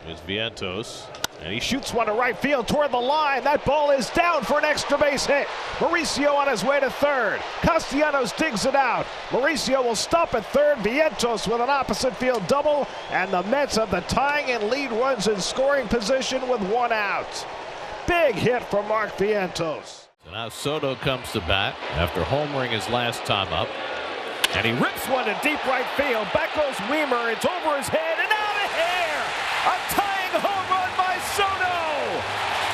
Here's Vientos. And he shoots one to right field toward the line. That ball is down for an extra base hit. Mauricio on his way to third. Castellanos digs it out. Mauricio will stop at third. Vientos with an opposite field double. And the Mets have the tying and lead runs in scoring position with one out. Big hit from Mark Vientos. So now Soto comes to bat after homering his last time up. And he rips one to deep right field. Back goes Weimer. It's over his head and out of here. A tying home run by Soto.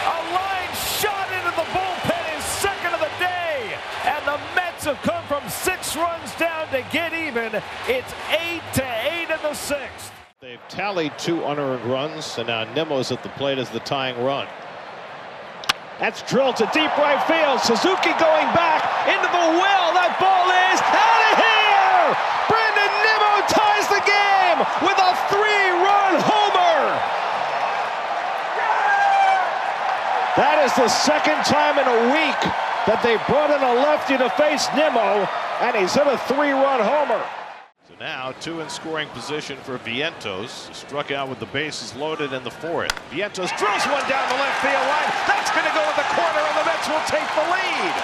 A line shot into the bullpen, his second of the day. And the Mets have come from 6 runs down to get even. It's 8-8 in the 6th. They've tallied 2 unearned runs, and now Nimmo's at the plate as the tying run. That's drilled to deep right field. Suzuki going back into the well. That ball is out of here. Brandon Nimmo ties the game with a 3-run homer. That is the second time in a week that they brought in a lefty to face Nimmo, and he's hit a 3-run homer. So now 2 in scoring position for Vientos. He struck out with the bases loaded in the 4th. Vientos drills one down the left field line. That's going to go in the corner, and the Mets will take the lead.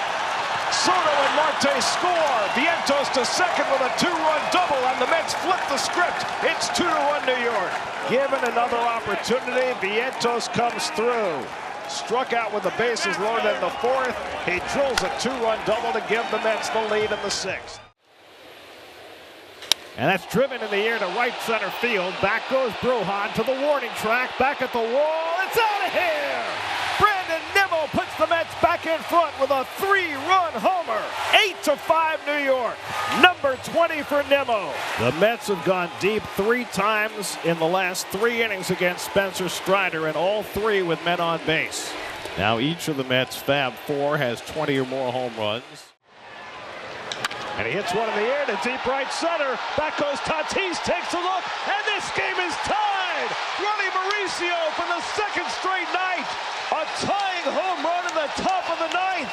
Soto and Marte score. Vientos to second with a 2-run double, and the Mets flip the script. It's 2-1 New York. Given another opportunity, Vientos comes through. Struck out with the bases loaded in the 4th. He drills a 2-run double to give the Mets the lead in the 6th. And that's driven in the air to right center field. Back goes Brujan to the warning track. Back at the wall. It's out of here. Brandon Nimmo puts the Mets back in front with a 3-run homer. 8-5 New York. Number 20 for Nimmo. The Mets have gone deep 3 times in the last 3 innings against Spencer Strider, and all 3 with men on base. Now each of the Mets' Fab 4 has 20 or more home runs. And he hits one in the air to deep right center. Back goes Tatis, takes a look, and this game is tied. Ronnie Mauricio for the 2nd straight night. A tying home run in the top of the 9th.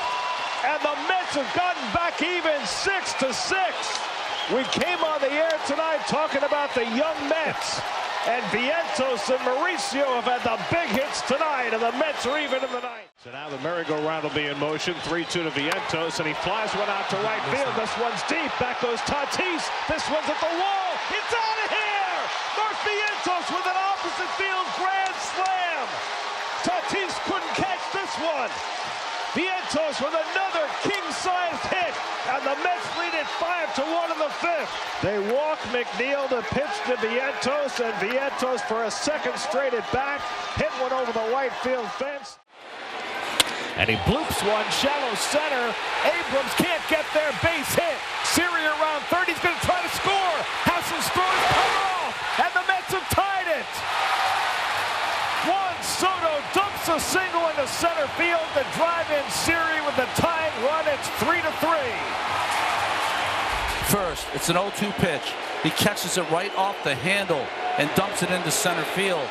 And the Mets have gotten back even 6-6. We came on the air tonight talking about the young Mets. And Vientos and Mauricio have had the big hits tonight, and the Mets are even in the 9th. So now the merry-go-round will be in motion. 3-2 to Vientos, and he flies one out to right field. This one's deep. Back goes Tatis. This one's at the wall. It's out of here! Mark Vientos with an opposite field grand slam. Tatis couldn't catch this one. Vientos with another king-sized hit, and the Mets lead it 5-1 in the 5th. They walk McNeil to pitch to Vientos, and Vientos for a 2nd straight at bat, hit one over the right field fence. And he bloops one, shallow center. Abrams can't get there, base hit. Siri around third, he's going to try to score. Hassel scores, cut off, and the Mets have tied it. Juan Soto dumps a single into center field to drive in Siri with the tying run. It's 3-3. First, it's an 0-2 pitch. He catches it right off the handle and dumps it into center field.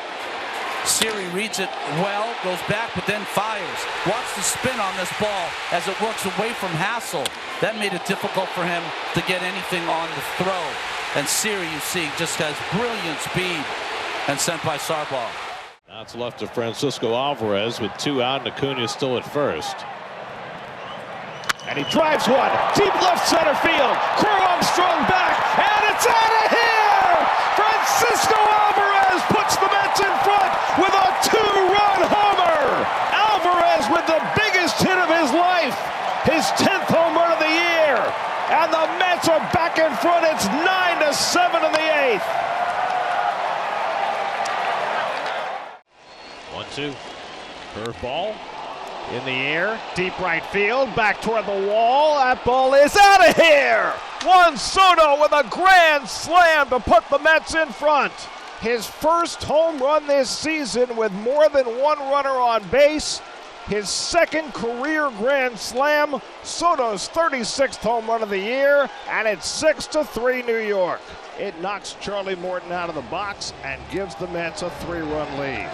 Siri reads it well, goes back, but then fires. Watch the spin on this ball as it works away from Hassel. That made it difficult for him to get anything on the throw. And Siri, you see, just has brilliant speed and sent by Sarbaugh. Now it's left to Francisco Alvarez with 2 out, and Acuna still at first. And he drives one deep left center field. Crow Armstrong back, and it's out of here! Francisco Alvarez puts the Mets in front with a 2-run homer. Alvarez with the biggest hit of his life, his 10th home run of the year, and the Mets are back in front. It's 9-7 in the 8th. 1-2. Curveball in the air, deep right field, back toward the wall. That ball is out of here. Juan Soto with a grand slam to put the Mets in front. His first home run this season with more than 1 runner on base. His 2nd career grand slam. Soto's 36th home run of the year, and it's 6-3 New York. It knocks Charlie Morton out of the box and gives the Mets a 3-run lead.